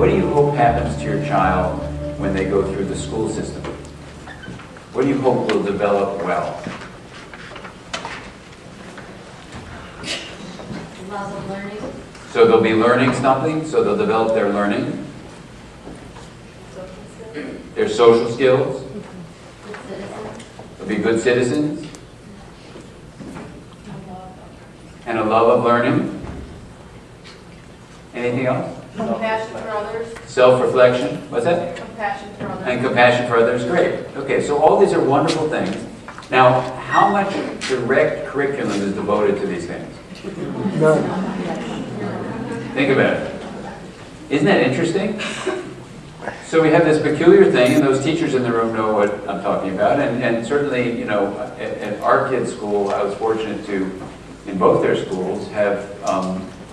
What do you hope happens to your child when they go through the school system? What do you hope will develop well? Love of learning. So they'll be learning something, so they'll develop their learning, their social skills, Good citizens. they'll be good citizens, and a love of learning. Anything else? Compassion for others. Self-reflection. What's that? Compassion for others. And compassion for others. Great. Okay, so all these are wonderful things. Now, how much direct curriculum is devoted to these things? Think about it. Isn't that interesting? So we have this peculiar thing, and those teachers in the room know what I'm talking about. And certainly, you know, at our kids' school, I was fortunate to, in both their schools, have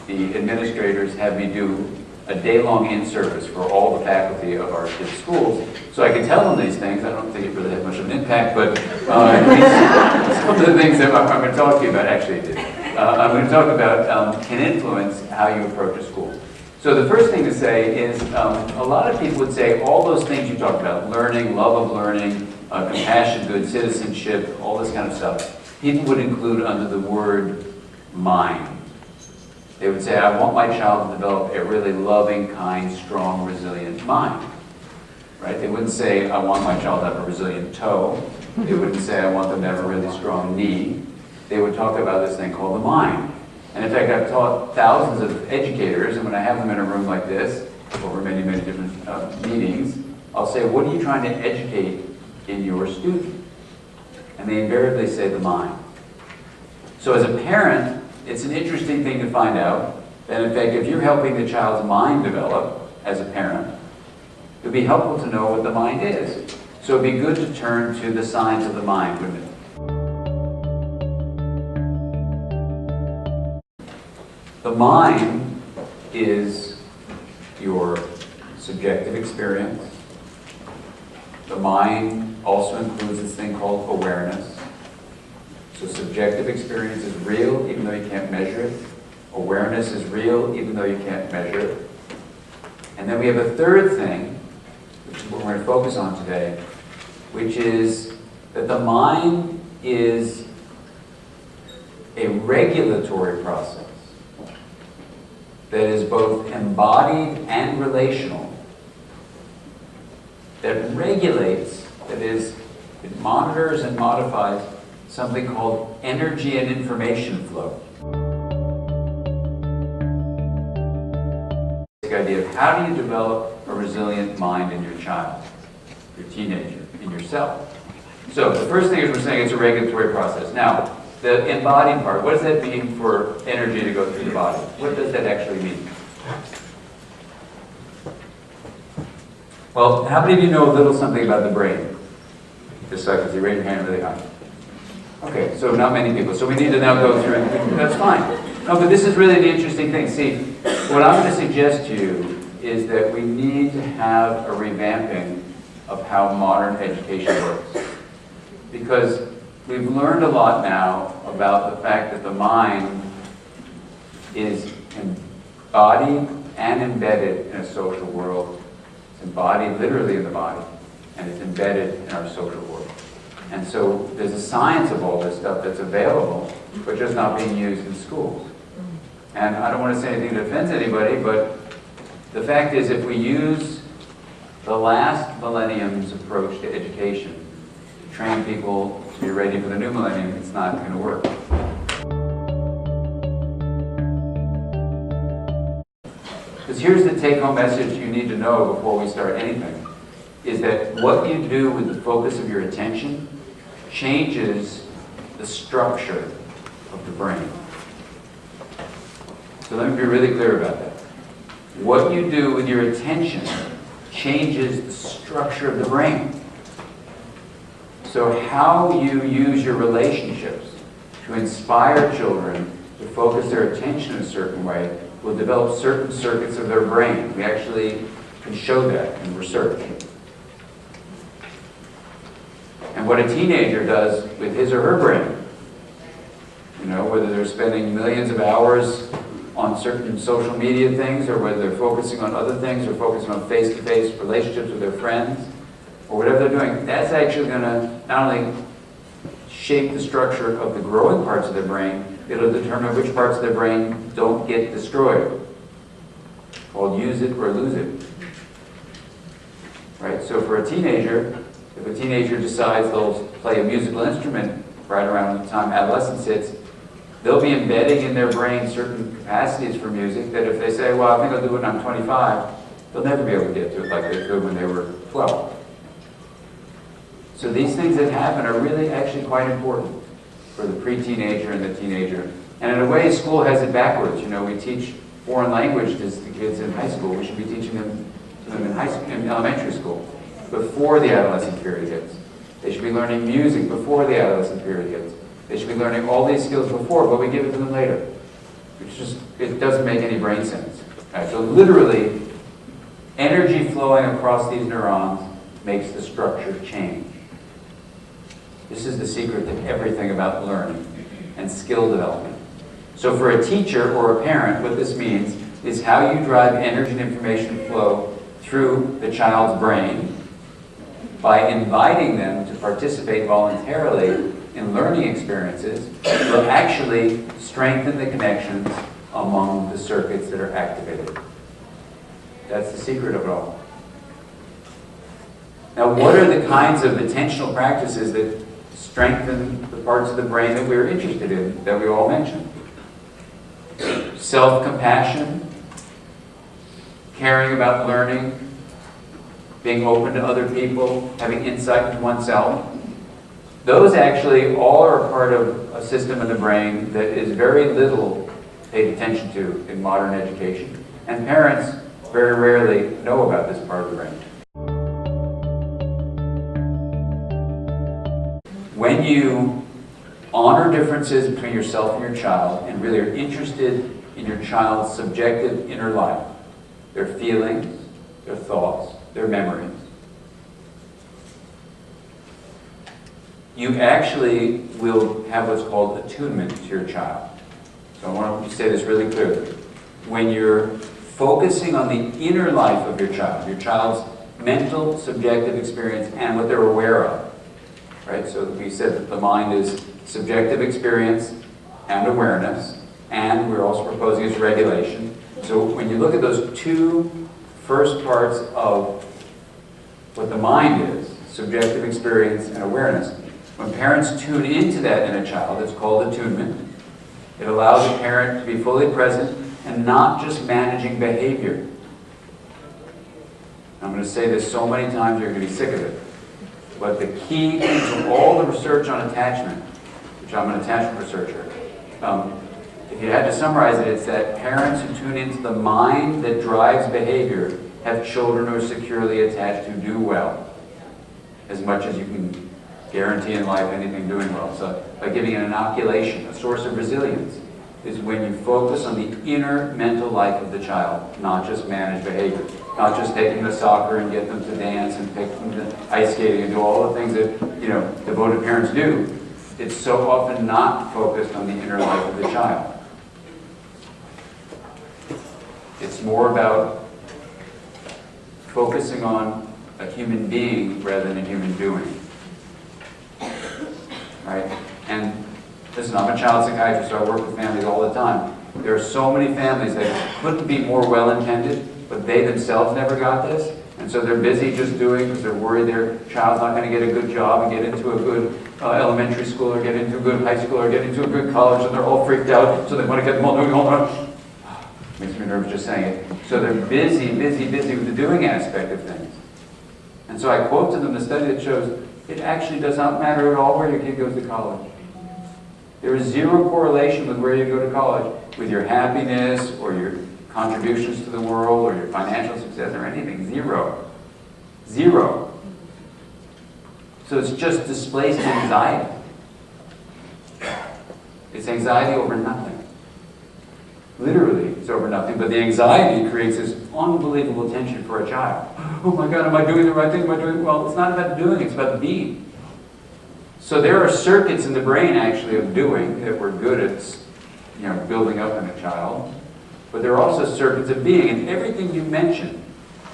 the administrators have me do a day-long in-service for all the faculty of our kids' schools. So I could tell them these things. I don't think it really had much of an impact, but some of the things that I'm going to talk to you about actually did. I'm going to talk about can influence how you approach a school. So the first thing to say is a lot of people would say all those things you talked about, learning, love of learning, compassion, good citizenship, all this kind of stuff, people would include under the word mind. They would say, I want my child to develop a really loving, kind, strong, resilient mind. Right? They wouldn't say, I want my child to have a resilient toe. They wouldn't say, I want them to have a really strong knee. They would talk about this thing called the mind. And in fact, I've taught thousands of educators, and when I have them in a room like this, over many, many different meetings, I'll say, what are you trying to educate in your student? And they invariably say the mind. So as a parent, it's an interesting thing to find out that, in fact, if you're helping the child's mind develop as a parent, it would be helpful to know what the mind is. So it'd be good to turn to the signs of the mind, wouldn't it? The mind is your subjective experience. The mind also includes this thing called awareness. So subjective experience is real even though you can't measure it. Awareness is real even though you can't measure it. And then we have a third thing, which is what we're going to focus on today, which is that the mind is a regulatory process that is both embodied and relational, that regulates, that is, it monitors and modifies something called energy and information flow. The idea of how do you develop a resilient mind in your child, your teenager, in yourself. So the first thing is we're saying it's a regulatory process. Now, the embodied part, what does that mean for energy to go through the body? What does that actually mean? Well, how many of you know a little something about the brain? Just so I can see, raise your hand really high. Okay, so not many people. So we need to now go through it. That's fine. No, but this is really the interesting thing. See, what I'm going to suggest to you is that we need to have a revamping of how modern education works. Because we've learned a lot now about the fact that the mind is embodied and embedded in a social world. It's embodied literally in the body, and it's embedded in our social world. And so there's a science of all this stuff that's available, but just not being used in schools. And I don't want to say anything that offends anybody, but the fact is if we use the last millennium's approach to education to train people to be ready for the new millennium, it's not going to work. Because here's the take-home message you need to know before we start anything, is that what you do with the focus of your attention changes the structure of the brain. So let me be really clear about that. What you do with your attention changes the structure of the brain. So how you use your relationships to inspire children to focus their attention in a certain way will develop certain circuits of their brain. We actually can show that in research. And what a teenager does with his or her brain, you know, whether they're spending millions of hours on certain social media things, or whether they're focusing on other things, or focusing on face-to-face relationships with their friends, or whatever they're doing, that's actually going to not only shape the structure of the growing parts of their brain, it'll determine which parts of their brain don't get destroyed, called use it or lose it. Right? So for a teenager, if a teenager decides they'll play a musical instrument right around the time adolescence hits, they'll be embedding in their brain certain capacities for music that if they say, well, I think I'll do it when I'm 25, they'll never be able to get to it like they could when they were 12. So these things that happen are really actually quite important for the pre-teenager and the teenager. And in a way, school has it backwards. You know, we teach foreign language to the kids in high school. We should be teaching them to them in elementary school, before the adolescent period hits. They should be learning music before the adolescent period hits. They should be learning all these skills before, but we give it to them later. It doesn't make any brain sense. Right? So literally, energy flowing across these neurons makes the structure change. This is the secret to everything about learning and skill development. So for a teacher or a parent, what this means is how you drive energy and information flow through the child's brain by inviting them to participate voluntarily in learning experiences will actually strengthen the connections among the circuits that are activated. That's the secret of it all. Now, what are the kinds of attentional practices that strengthen the parts of the brain that we're interested in, that we all mentioned? Self-compassion, caring about learning, being open to other people, having insight into oneself. Those actually all are a part of a system in the brain that is very little paid attention to in modern education. And parents very rarely know about this part of the brain. When you honor differences between yourself and your child and really are interested in your child's subjective inner life, their feelings, their thoughts, their memories, you actually will have what's called attunement to your child. So I want to say this really clearly. When you're focusing on the inner life of your child's mental, subjective experience and what they're aware of, right? So we said that the mind is subjective experience and awareness, and we're also proposing is regulation. So when you look at those two first parts of what the mind is, subjective experience and awareness, when parents tune into that in a child, it's called attunement. It allows the parent to be fully present and not just managing behavior. I'm going to say this so many times you're going to be sick of it. But the key to all the research on attachment, which I'm an attachment researcher, if you had to summarize it, it's that parents who tune into the mind that drives behavior have children who are securely attached who do well, as much as you can guarantee in life anything doing well. So by giving an inoculation, a source of resilience, is when you focus on the inner mental life of the child, not just manage behavior. Not just take them to soccer and get them to dance and take them to ice skating and do all the things that, devoted parents do. It's so often not focused on the inner life of the child. It's more about focusing on a human being rather than a human doing. Right? And listen, I'm a child psychiatrist, so I work with families all the time. There are so many families that couldn't be more well-intended, but they themselves never got this. And so they're busy just doing because they're worried their child's not going to get a good job and get into a good elementary school or get into a good high school or get into a good college, and they're all freaked out, so they want to get them all doing all that. Makes me nervous just saying it. So they're busy with the doing aspect of things. And so I quote to them the study that shows it actually does not matter at all where your kid goes to college. There is zero correlation with where you go to college with your happiness or your contributions to the world or your financial success or anything. Zero. Zero. So it's just displaced anxiety. It's anxiety over nothing. Literally, it's over nothing, but the anxiety creates this unbelievable tension for a child. Oh my God, am I doing the right thing? Am I doing well? It's not about doing, it's about being. So there are circuits in the brain actually of doing that we're good at, building up in a child. but there are also circuits of being. And everything you mentioned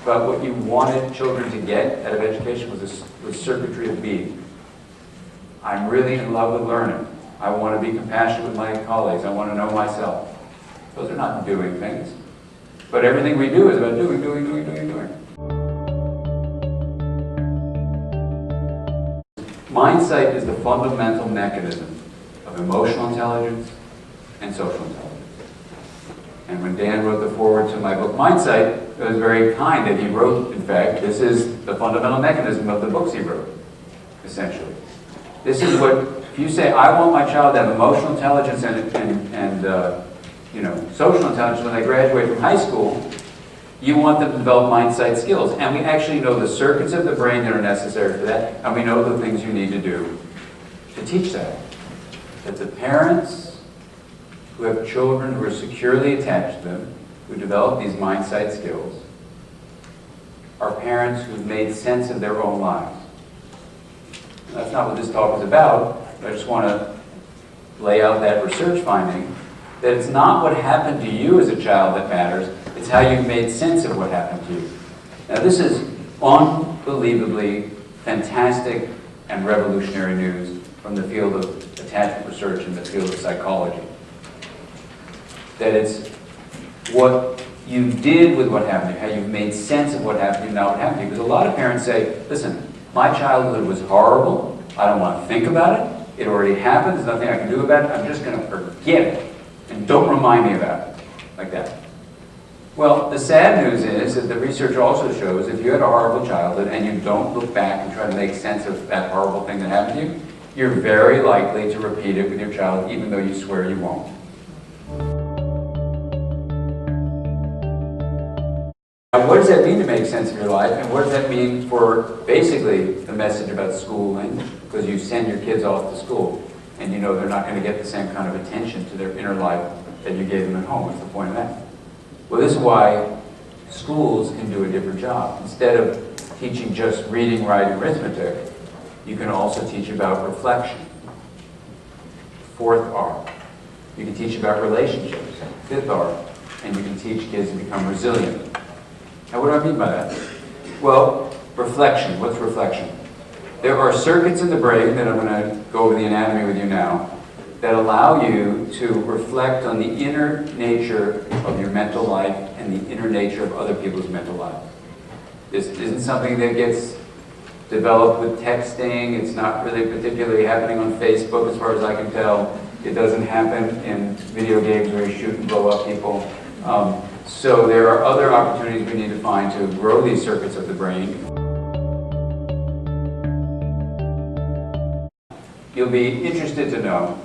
about what you wanted children to get out of education was circuitry of being. I'm really in love with learning. I want to be compassionate with my colleagues. I want to know myself. Those are not doing things. But everything we do is about doing. Mindsight is the fundamental mechanism of emotional intelligence and social intelligence. And when Dan wrote the foreword to my book, Mindsight, it was very kind that he wrote, in fact, this is the fundamental mechanism of the books he wrote, essentially. This is what, if you say, I want my child to have emotional intelligence and social intelligence when they graduate from high school, you want them to develop Mindsight skills. And we actually know the circuits of the brain that are necessary for that, and we know the things you need to do to teach that. That the parents who have children who are securely attached to them, who develop these Mindsight skills, are parents who've made sense of their own lives. And that's not what this talk is about. I just want to lay out that research finding, that it's not what happened to you as a child that matters, it's how you've made sense of what happened to you. Now this is unbelievably fantastic and revolutionary news from the field of attachment research and the field of psychology. That it's what you did with what happened to you, how you've made sense of what happened to you, not what happened to you. Because a lot of parents say, listen, my childhood was horrible, I don't want to think about it already happened, there's nothing I can do about it, I'm just going to forget it, and don't remind me about it, like that. Well, the sad news is that the research also shows if you had a horrible childhood and you don't look back and try to make sense of that horrible thing that happened to you, you're very likely to repeat it with your child, even though you swear you won't. Now, what does that mean to make sense of your life, and what does that mean for basically the message about schooling? Because you send your kids off to school, and you know they're not going to get the same kind of attention to their inner life that you gave them at home. What's the point of that? Well, this is why schools can do a different job. Instead of teaching just reading, writing, arithmetic, you can also teach about reflection. Fourth R. You can teach about relationships. Fifth R. And you can teach kids to become resilient. Now, what do I mean by that? Well, reflection. What's reflection? There are circuits in the brain that I'm going to go over the anatomy with you now that allow you to reflect on the inner nature of your mental life and the inner nature of other people's mental lives. This isn't something that gets developed with texting. It's not really particularly happening on Facebook as far as I can tell. It doesn't happen in video games where you shoot and blow up people. So there are other opportunities we need to find to grow these circuits of the brain. You'll be interested to know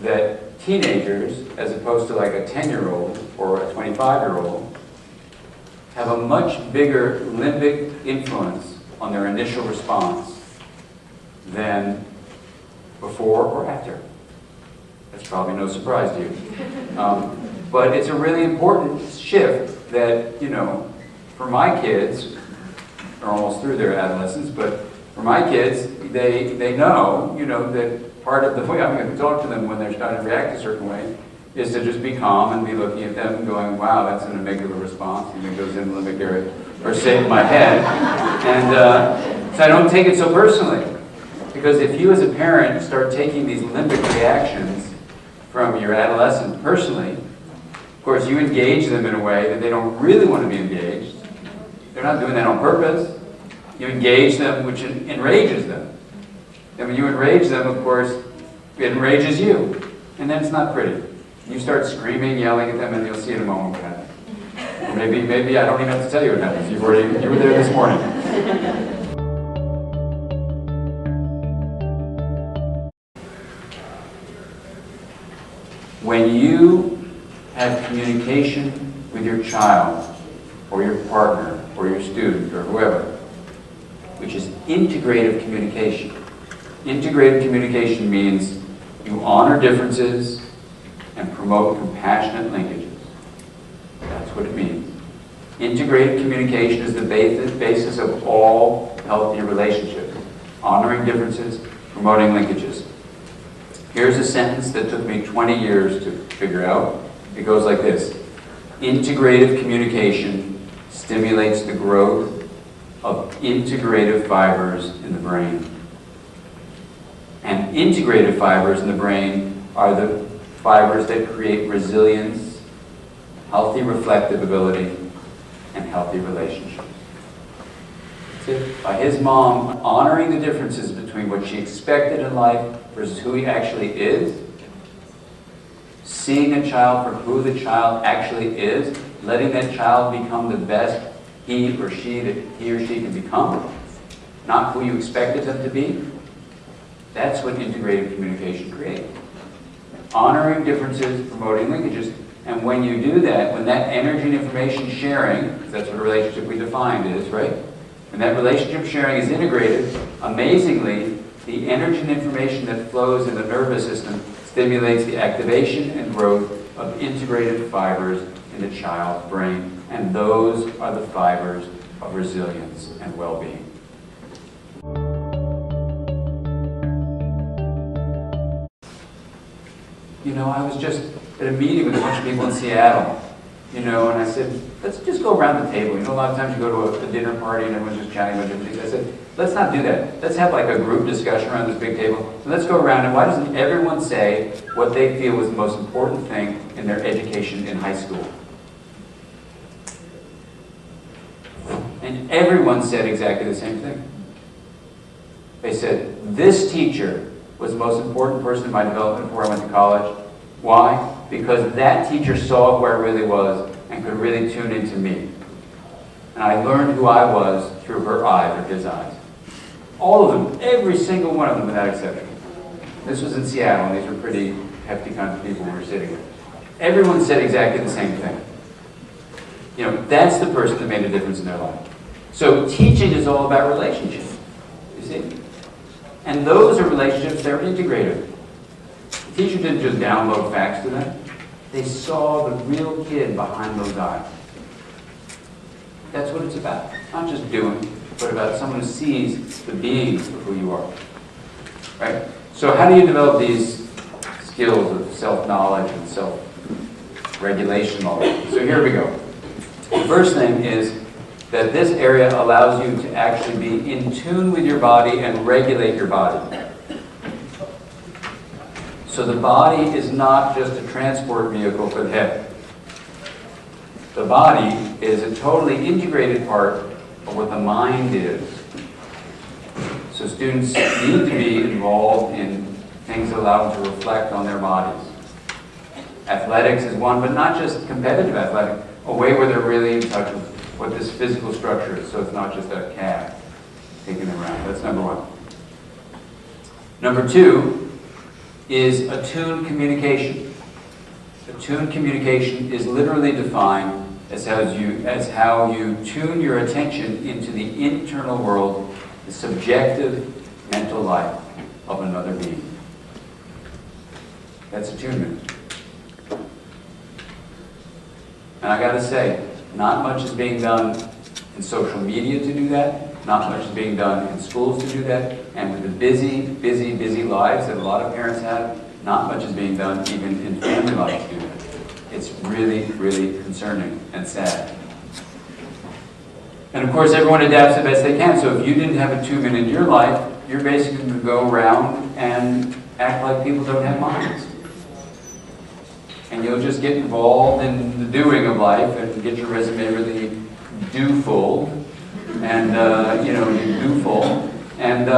that teenagers, as opposed to like a 10-year-old or a 25-year-old, have a much bigger limbic influence on their initial response than before or after. That's probably no surprise to you. But it's a really important shift that, you know, for my kids, they're almost through their adolescence, but for my kids, they know, you know, that part of the way I'm going to talk to them when they're starting to react a certain way is to just be calm and be looking at them and going, wow, that's an amygdala response, and it goes in the limbic area, or say in my head. And so I don't take it so personally. Because if you as a parent start taking these limbic reactions from your adolescent personally, of course you engage them in a way that they don't really want to be engaged. They're not doing that on purpose. You engage them, which enrages them. And when you enrage them, of course, it enrages you. And then it's not pretty. You start screaming, yelling at them, and you'll see in a moment what happens. Or maybe I don't even have to tell you what happens. You were there this morning. When you have communication with your child, or your partner, or your student, or whoever, which is integrative communication. Integrative communication means you honor differences and promote compassionate linkages. That's what it means. Integrative communication is the basis of all healthy relationships. Honoring differences, promoting linkages. Here's a sentence that took me 20 years to figure out. It goes like this. Integrative communication stimulates the growth of integrative fibers in the brain. And integrative fibers in the brain are the fibers that create resilience, healthy reflective ability, and healthy relationships. That's it. By his mom honoring the differences between what she expected in life versus who he actually is, seeing a child for who the child actually is, letting that child become the best he or she can become, not who you expected them to be. That's what integrative communication creates. Honoring differences, promoting linkages, and when you do that, when that energy and information sharing, because that's what a relationship we defined is, right? When that relationship sharing is integrated, amazingly, the energy and information that flows in the nervous system stimulates the activation and growth of integrated fibers in the child's brain. And those are the fibers of resilience and well-being. You know, I was just at a meeting with a bunch of people in Seattle, you know, and I said, let's just go around the table. You know, a lot of times you go to a dinner party and everyone's just chatting about different things. I said, let's not do that. Let's have like a group discussion around this big table. And let's go around and why doesn't everyone say what they feel was the most important thing in their education in high school? And everyone said exactly the same thing. They said, this teacher was the most important person in my development before I went to college. Why? Because that teacher saw who I really was and could really tune into me. And I learned who I was through her eyes, or his eyes. All of them, every single one of them without exception. This was in Seattle, and these were pretty hefty kinds of people we were sitting with. Everyone said exactly the same thing. You know, that's the person that made a difference in their life. So teaching is all about relationships, you see? And those are relationships that are integrated. The teacher didn't just download facts to them. They saw the real kid behind those eyes. That's what it's about. Not just doing, but about someone who sees the being of who you are. Right? So how do you develop these skills of self-knowledge and self-regulation? So here we go. The first thing is that this area allows you to actually be in tune with your body and regulate your body. So the body is not just a transport vehicle for the head. The body is a totally integrated part of what the mind is. So students need to be involved in things that allow them to reflect on their bodies. Athletics is one, but not just competitive athletics, a way where they're really in touch with what this physical structure is, so it's not just a calf taking them around. That's number one. Number two is attuned communication. Attuned communication is literally defined as how you tune your attention into the internal world, the subjective mental life of another being. That's attunement. And I gotta say, not much is being done in social media to do that, not much is being done in schools to do that, and with the busy, busy, busy lives that a lot of parents have, not much is being done even in family life to do that. It's really, really concerning and sad. And of course, everyone adapts the best they can, so if you didn't have attunement in your life, you're basically going to go around and act like people don't have minds. And you'll just get involved in the doing of life and get your resume really do-full, and you're do-full. And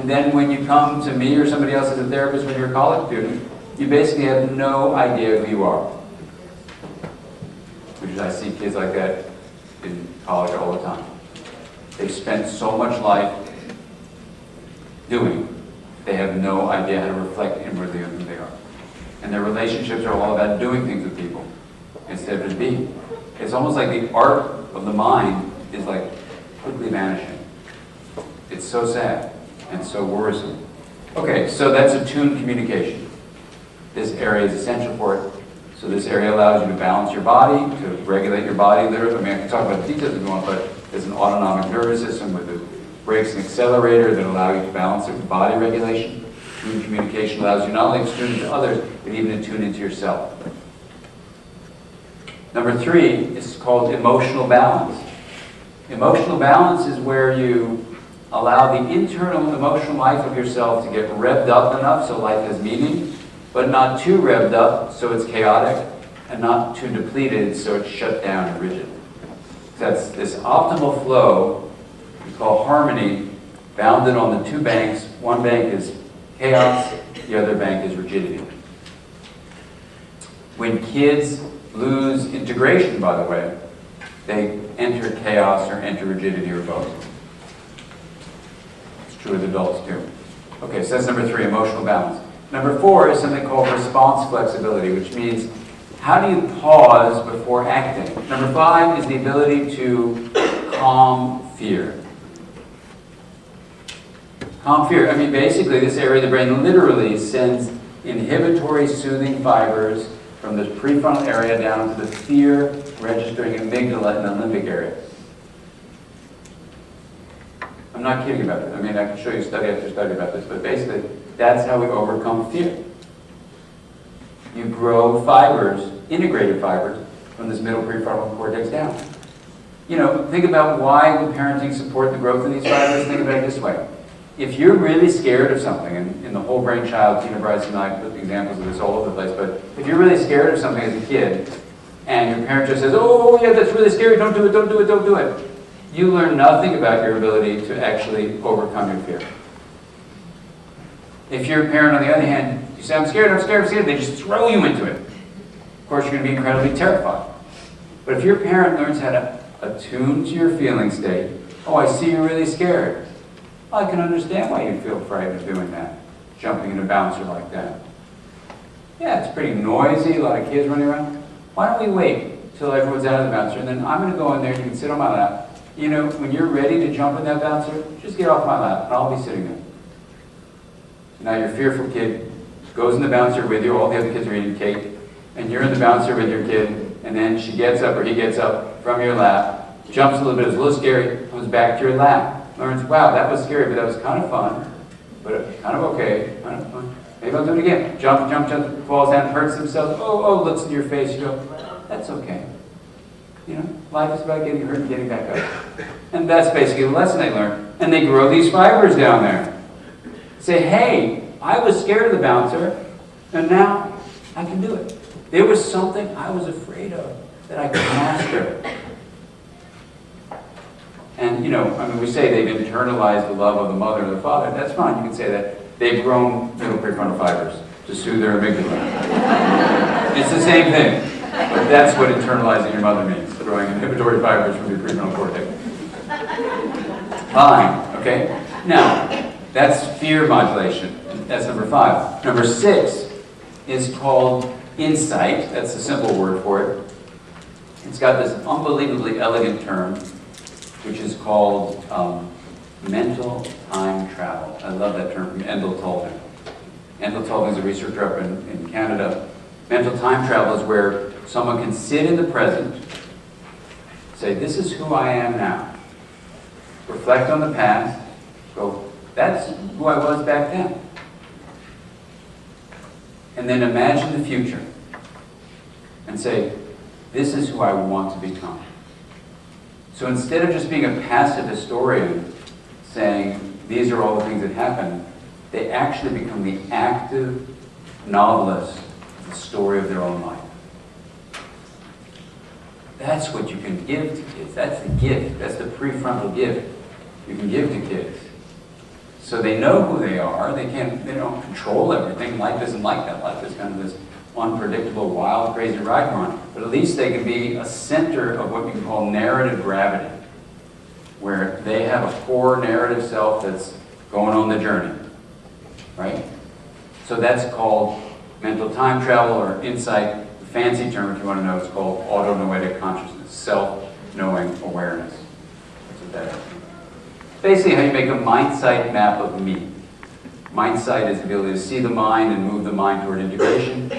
then when you come to me or somebody else as a therapist when you're a college student, you basically have no idea who you are. Which is, I see kids like that in college all the time. They've spent so much life doing, they have no idea how to reflect inwardly on who they are. And their relationships are all about doing things with people instead of just being. It's almost like the art of the mind is like quickly vanishing. It's so sad and so worrisome. Okay, so that's attuned communication. This area is essential for it. So this area allows you to balance your body, to regulate your body. I can talk about the details if you want, but there's an autonomic nervous system with the brakes and accelerator that allow you to balance it with body regulation. Attuned communication allows you not only to tune into others, but even to tune into yourself. Number 3 is called emotional balance. Emotional balance is where you allow the internal emotional life of yourself to get revved up enough so life has meaning, but not too revved up so it's chaotic, and not too depleted so it's shut down and rigid. That's this optimal flow we call harmony, bounded on the two banks. One bank is chaos, the other bank is rigidity. When kids lose integration, by the way, they enter chaos or enter rigidity or both. It's true with adults too. Okay, so that's number 3, emotional balance. Number 4 is something called response flexibility, which means how do you pause before acting? Number 5 is the ability to calm fear. Calm fear. I mean, basically, this area of the brain literally sends inhibitory soothing fibers from the prefrontal area down to the fear registering amygdala in the limbic area. I'm not kidding about this. I mean, I can show you study after study about this, but basically, that's how we overcome fear. You grow fibers, integrated fibers, from this middle prefrontal cortex down. You know, think about why would parenting support the growth of these fibers? Think about it this way. If you're really scared of something, and in the whole brain child, Tina Bryce and I put examples of this all over the place, but if you're really scared of something as a kid, and your parent just says, oh yeah, that's really scary, don't do it, don't do it, don't do it, you learn nothing about your ability to actually overcome your fear. If your parent, on the other hand, you say, I'm scared, I'm scared, I'm scared, they just throw you into it. Of course, you're going to be incredibly terrified. But if your parent learns how to attune to your feeling state, oh, I see you're really scared. I can understand why you'd feel frightened of doing that, jumping in a bouncer like that. Yeah, it's pretty noisy, a lot of kids running around. Why don't we wait till everyone's out of the bouncer, and then I'm going to go in there, you can sit on my lap. You know, when you're ready to jump in that bouncer, just get off my lap, and I'll be sitting there. Now your fearful kid goes in the bouncer with you, all the other kids are eating cake, and you're in the bouncer with your kid, and then she gets up, or he gets up from your lap, jumps a little bit, it's a little scary, comes back to your lap. Learns, wow, that was scary, but that was kind of fun, but kind of okay, kind of fun. Maybe I'll do it again. Jump, jump, jump, falls down, hurts himself. Oh, looks in your face. You go, that's okay. You know, life is about getting hurt and getting back up. And that's basically the lesson they learn. And they grow these fibers down there. Say, hey, I was scared of the bouncer, and now I can do it. There was something I was afraid of that I could master. And, you know, I mean, we say they've internalized the love of the mother or the father. That's fine. You can say that. They've grown middle prefrontal fibers to soothe their amygdala. It's the same thing. But that's what internalizing your mother means, growing inhibitory fibers from your prefrontal cortex. Fine, okay? Now, that's fear modulation. That's number 5. Number 6 is called insight. That's a simple word for it. It's got this unbelievably elegant term, which is called mental time travel. I love that term from Endel Tolvin. Endel Tolvin is a researcher up in Canada. Mental time travel is where someone can sit in the present, say, this is who I am now. Reflect on the past, go, that's who I was back then. And then imagine the future and say, this is who I want to become. So instead of just being a passive historian saying, these are all the things that happened, they actually become the active novelist of the story of their own life. That's what you can give to kids. That's the gift. That's the prefrontal gift you can give to kids. So they know who they are. They don't control everything. Life isn't like that. Life is kind of this unpredictable, wild, crazy ride on. But at least they can be a center of what you can call narrative gravity, where they have a core narrative self that's going on the journey, right? So that's called mental time travel or insight. The fancy term, if you want to know, is called autonoetic consciousness, self-knowing awareness. That's what that is. Basically how you make a mind-sight map of me. Mind-sight is the ability to see the mind and move the mind toward integration.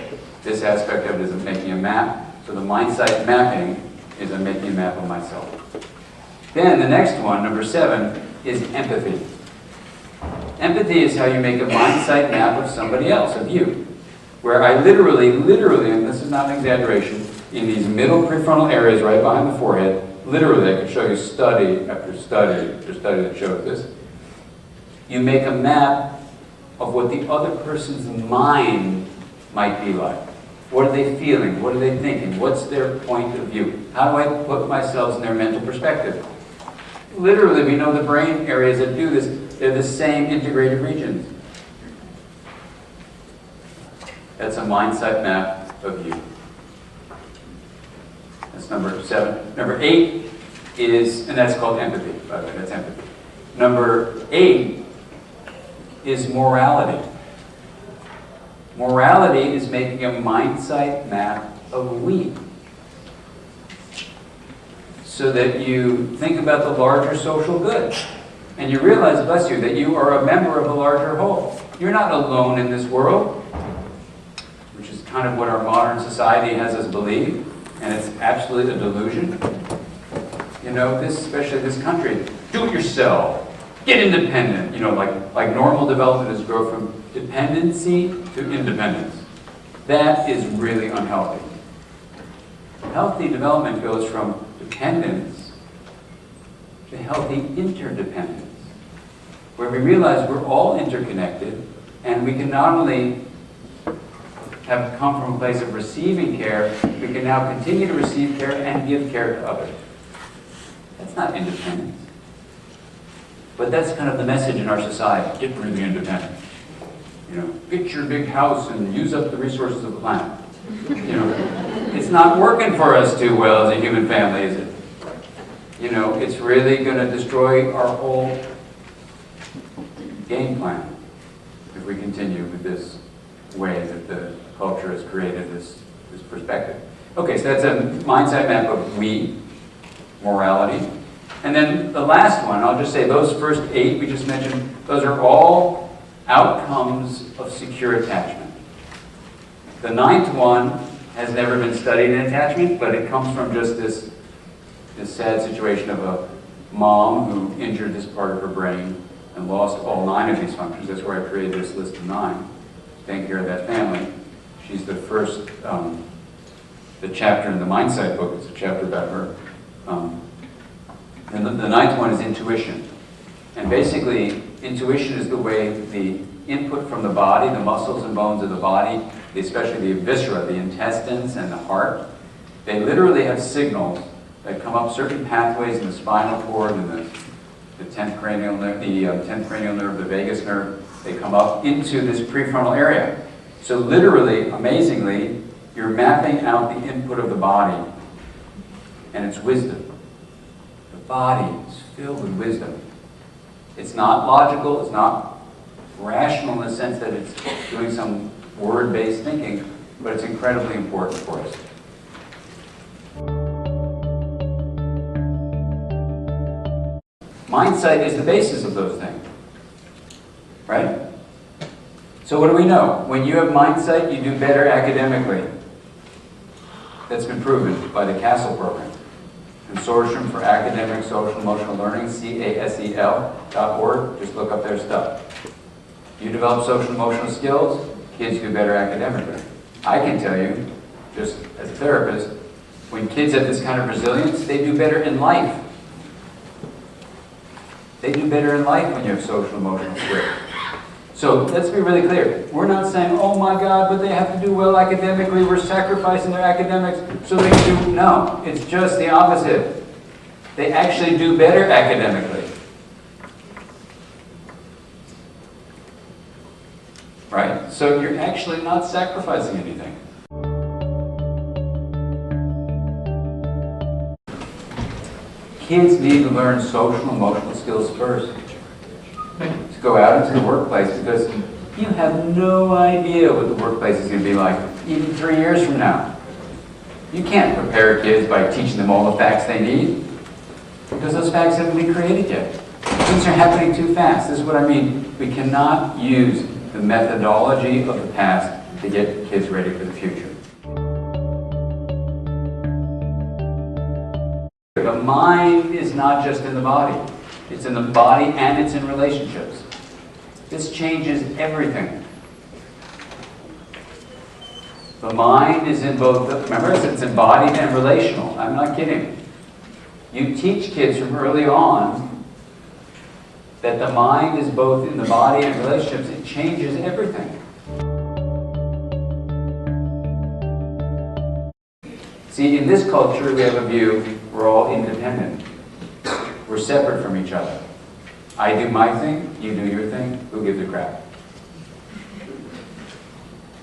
This aspect of it is making a map. So the mind-sight mapping is I'm making a map of myself. Then the next one, number 7, is empathy. Empathy is how you make a mind-sight map of somebody else, of you. Where I literally, and this is not an exaggeration, in these middle prefrontal areas right behind the forehead. Literally, I could show you study after study after study that shows this. You make a map of what the other person's mind might be like. What are they feeling? What are they thinking? What's their point of view? How do I put myself in their mental perspective? Literally, we know the brain areas that do this, they're the same integrated regions. That's a mind-sight map of you. That's number 7. Number 8 is, and that's called empathy, by the way, that's empathy. Number 8 is morality. Morality is making a mind-sight map of we. So that you think about the larger social good. And you realize, bless you, that you are a member of a larger whole. You're not alone in this world, which is kind of what our modern society has us believe, and it's absolutely a delusion. You know, especially this country, do it yourself, get independent. You know, like normal development is grow from dependency to independence. That is really unhealthy. Healthy development goes from dependence to healthy interdependence, where we realize we're all interconnected, and we can not only have come from a place of receiving care, we can now continue to receive care and give care to others. That's not independence. But that's kind of the message in our society. Get really independent. You know, get your big house and use up the resources of the planet. You know, it's not working for us too well as a human family, is it? You know, it's really going to destroy our whole game plan if we continue with this way that the culture has created this perspective. Okay, so that's a mindset map of we, morality. And then the last one, I'll just say those first 8 we just mentioned, those are all outcomes of secure attachment. The 9th one has never been studied in attachment, but it comes from just this sad situation of a mom who injured this part of her brain and lost all 9 of these functions. That's where I created this list of 9. Taking care of that family. She's the first, the chapter in the Mindsight book. It's a chapter about her. And the 9th one is intuition. And basically, intuition is the way the input from the body, the muscles and bones of the body, especially the viscera, the intestines and the heart, they literally have signals that come up certain pathways in the spinal cord and the 10th cranial nerve, the vagus nerve. They come up into this prefrontal area. So literally, amazingly, you're mapping out the input of the body, and it's wisdom. The body is filled with wisdom. It's not logical, it's not rational in the sense that it's doing some word-based thinking, but it's incredibly important for us. Mindsight is the basis of those things, right? So what do we know? When you have mindsight, you do better academically. That's been proven by the CASEL program. Consortium for Academic, Social, Emotional Learning, CASEL.org. Just look up their stuff. You develop social emotional skills, kids do better academically. I can tell you, just as a therapist, when kids have this kind of resilience, they do better in life. They do better in life when you have social emotional skills. So let's be really clear. We're not saying, oh my God, but they have to do well academically. We're sacrificing their academics so they can do. No, it's just the opposite. They actually do better academically. Right? So you're actually not sacrificing anything. Kids need to learn social and emotional skills first. To go out into the workplace, because you have no idea what the workplace is going to be like even 3 years from now. You can't prepare kids by teaching them all the facts they need, because those facts haven't been created yet. Things are happening too fast. This is what I mean. We cannot use the methodology of the past to get kids ready for the future. The mind is not just in the body. It's in the body and it's in relationships. This changes everything. The mind is in both, remember it's embodied and relational. I'm not kidding. You teach kids from early on that the mind is both in the body and relationships. It changes everything. See, in this culture, we have a view we're all independent. We're separate from each other. I do my thing, you do your thing, who gives a crap?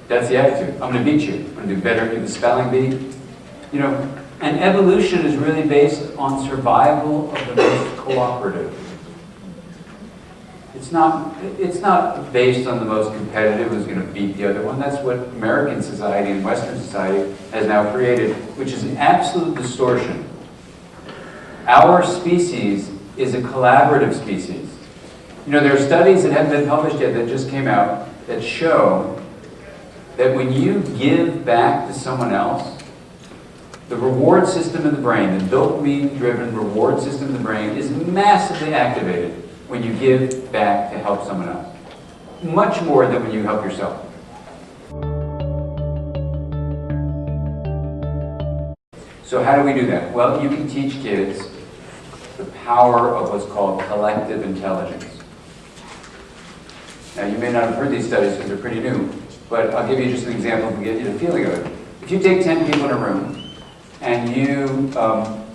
That's the attitude. I'm going to beat you. I'm going to do better at the spelling bee. You know, and evolution is really based on survival of the most cooperative. It's not based on the most competitive who's going to beat the other one. That's what American society and Western society has now created, which is an absolute distortion. Our species is a collaborative species. You know, there are studies that haven't been published yet that just came out that show that when you give back to someone else, the reward system in the brain, the dopamine-driven reward system in the brain, is massively activated when you give back to help someone else. Much more than when you help yourself. So how do we do that? Well, you can teach kids the power of what's called collective intelligence. Now, you may not have heard these studies because they're pretty new, but I'll give you just an example to get you the feeling of it. If you take 10 people in a room and you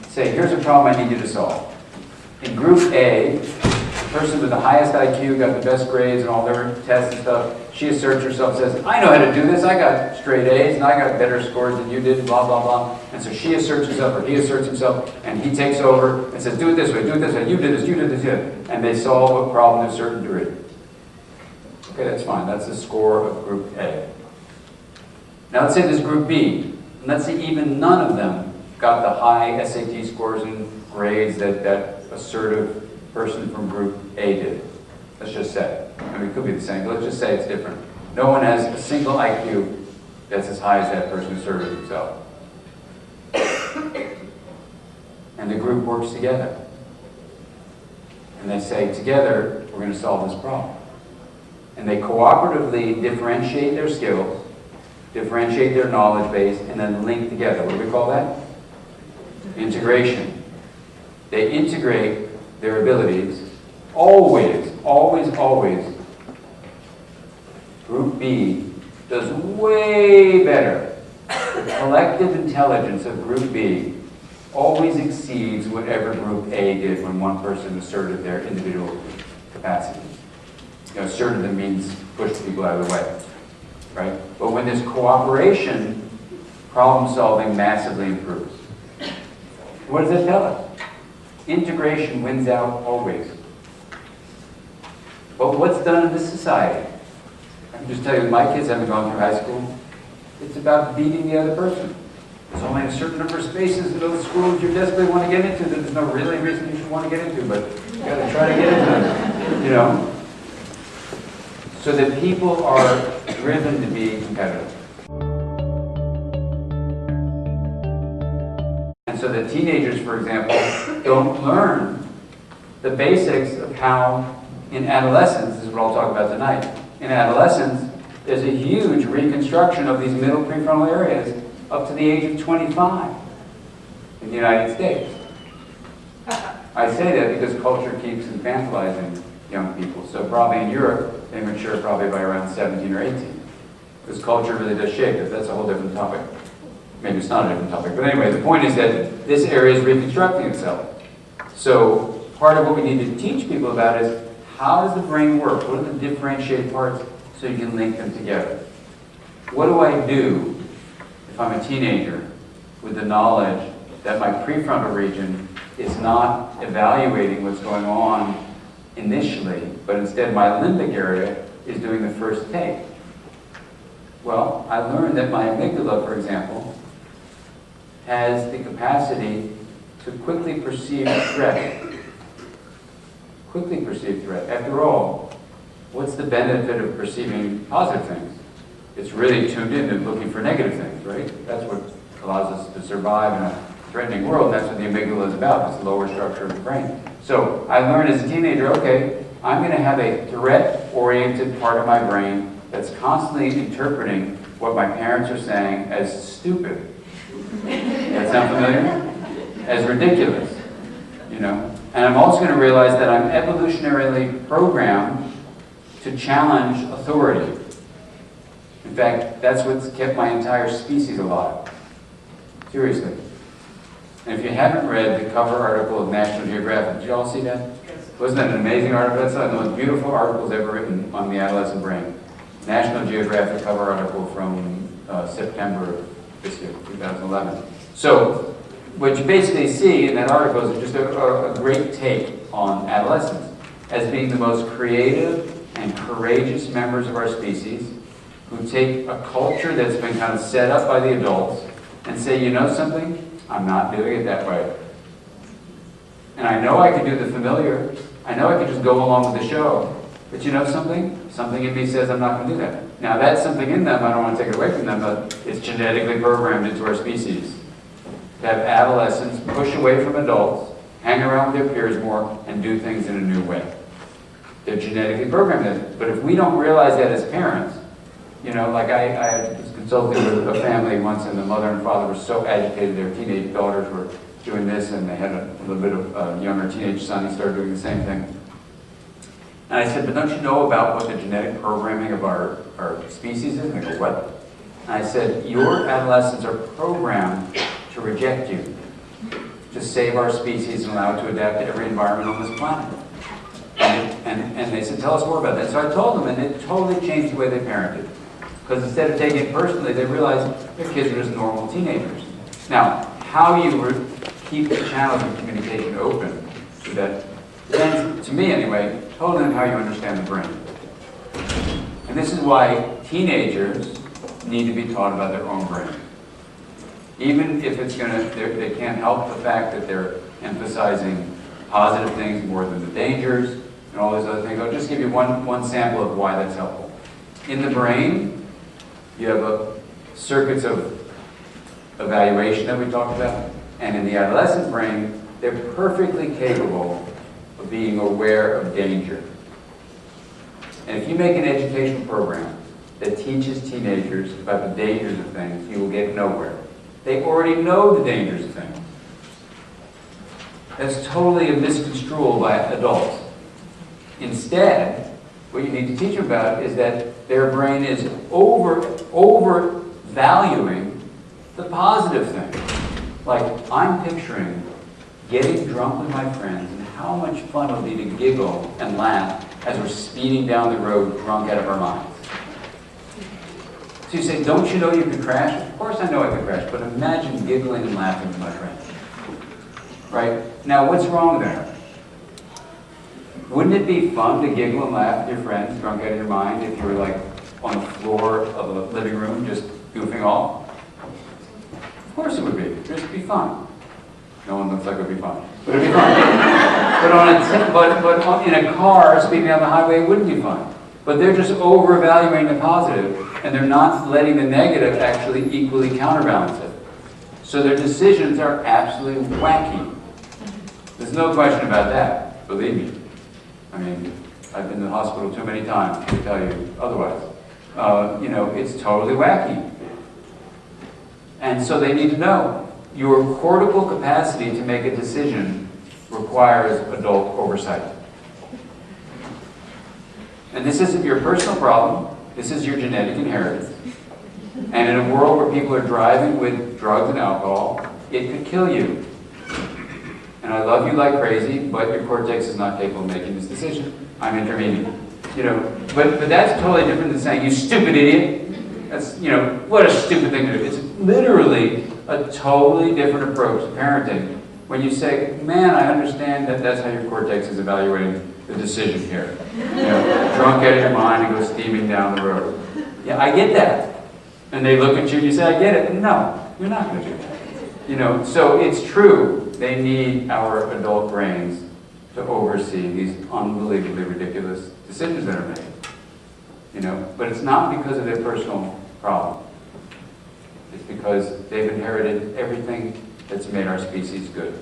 say, here's a problem I need you to solve. In group A, the person with the highest IQ got the best grades and all their tests and stuff, she asserts herself, says, I know how to do this, I got straight A's and I got better scores than you did, blah, blah, blah. And so she asserts herself, or he asserts himself, and he takes over and says, do it this way, you did this, you did this, and they solve a problem to a certain degree. Okay, that's fine. That's the score of Group A. Now let's say there's Group B. And let's say even none of them got the high SAT scores and grades that that assertive person from Group A did. Let's just say. I mean, it could be the same, but let's just say it's different. No one has a single IQ that's as high as that person asserted himself. And the group works together. And they say, together, we're going to solve this problem. And they cooperatively differentiate their skills, differentiate their knowledge base, and then link together. What do we call that? Integration. They integrate their abilities. Always, always, always. Group B does way better. The collective intelligence of Group B always exceeds whatever Group A did when one person asserted their individual capacity. You know, asserted them means push people out of the way, right? But when there's cooperation, problem solving massively improves. What does that tell us? Integration wins out always. But what's done in this society? I can just tell you, my kids haven't gone through high school. It's about beating the other person. There's only a certain number of spaces in those schools you desperately want to get into that there's no really reason you should want to get into, but you got to try to get into them, you know? So that people are driven to be competitive. And so that teenagers, for example, don't learn the basics of how, in adolescence, this is what I'll talk about tonight, in adolescence, there's a huge reconstruction of these middle prefrontal areas up to the age of 25 in the United States. I say that because culture keeps infantilizing young people. So probably in Europe, they mature probably by around 17 or 18. Because culture really does shape it. That's a whole different topic. Maybe it's not a different topic. But anyway, the point is that this area is reconstructing itself. So part of what we need to teach people about is how does the brain work? What are the differentiated parts so you can link them together? What do I do if I'm a teenager with the knowledge that my prefrontal region is not evaluating what's going on initially, but instead my limbic area is doing the first take? Well, I learned that my amygdala, for example, has the capacity to quickly perceive threat. Quickly perceive threat. After all, what's the benefit of perceiving positive things? It's really tuned in and looking for negative things, right? That's what allows us to survive in a threatening world. That's what the amygdala is about, this lower structure of the brain. So I learned as a teenager, okay, I'm going to have a threat-oriented part of my brain that's constantly interpreting what my parents are saying as stupid. That sound familiar? As ridiculous, you know? And I'm also going to realize that I'm evolutionarily programmed to challenge authority. In fact, that's what's kept my entire species alive. Seriously. And if you haven't read the cover article of National Geographic, did you all see that? Wasn't that an amazing article? That's one of the most beautiful articles ever written on the adolescent brain. National Geographic cover article from September of this year, 2011. So, what you basically see in that article is just a great take on adolescence as being the most creative and courageous members of our species who take a culture that's been kind of set up by the adults and say, you know something? I'm not doing it that way. And I know I can do the familiar. I know I can just go along with the show. But you know something? Something in me says I'm not going to do that. Now that's something in them, I don't want to take it away from them, but it's genetically programmed into our species. To have adolescents push away from adults, hang around with their peers more, and do things in a new way. They're genetically programmed. But if we don't realize that as parents, you know, like I was consulting with a family once, and the mother and father were so agitated, their teenage daughters were doing this, and they had a little bit of a younger teenage son, he started doing the same thing. And I said, but don't you know about what the genetic programming of our species is? And they go, what? And I said, your adolescents are programmed to reject you, to save our species and allow it to adapt to every environment on this planet. And they said, tell us more about that. So I told them, and it totally changed the way they parented. Because instead of taking it personally, they realized their kids are just normal teenagers. Now, how you keep the channels of communication open to that depends, to me anyway, totally on how you understand the brain. And this is why teenagers need to be taught about their own brain. Even if it's they can't help the fact that they're emphasizing positive things more than the dangers and all those other things. I'll just give you one sample of why that's helpful. In the brain, you have circuits of evaluation that we talked about, and in the adolescent brain, they're perfectly capable of being aware of danger. And if you make an educational program that teaches teenagers about the dangers of things, you will get nowhere. They already know the dangers of things. That's totally a misconstrual by adults. Instead, what you need to teach them about is that their brain is overvaluing the positive things. Like, I'm picturing getting drunk with my friends and how much fun it would be to giggle and laugh as we're speeding down the road drunk out of our minds. So you say, don't you know you could crash? Of course I know I could crash, but imagine giggling and laughing with my friends. Right? Now, what's wrong there? Wouldn't it be fun to giggle and laugh with your friends drunk out of your mind if you were like on the floor of a living room just goofing off? Of course it would be. It'd just be fun. No one looks like it would be fun. But it'd be fun. but in a car speeding down the highway, it wouldn't be fun. But they're just over-evaluating the positive, and they're not letting the negative actually equally counterbalance it. So their decisions are absolutely wacky. There's no question about that, believe me. I mean, I've been to the hospital too many times to tell you otherwise. You know, it's totally wacky. And so they need to know your cortical capacity to make a decision requires adult oversight. And this isn't your personal problem. This is your genetic inheritance. And in a world where people are driving with drugs and alcohol, it could kill you. And I love you like crazy, but your cortex is not capable of making this decision. I'm intermediate. You know, but that's totally different than saying, you stupid idiot. That's, you know, what a stupid thing to do. It's literally a totally different approach to parenting. When you say, man, I understand that that's how your cortex is evaluating the decision here. You know, drunk out of your mind and go steaming down the road. Yeah, I get that. And they look at you and you say, I get it. No, you're not going to do that. You know, so it's true. They need our adult brains to oversee these unbelievably ridiculous decisions that are made. You know, but it's not because of their personal problem. It's because they've inherited everything that's made our species good.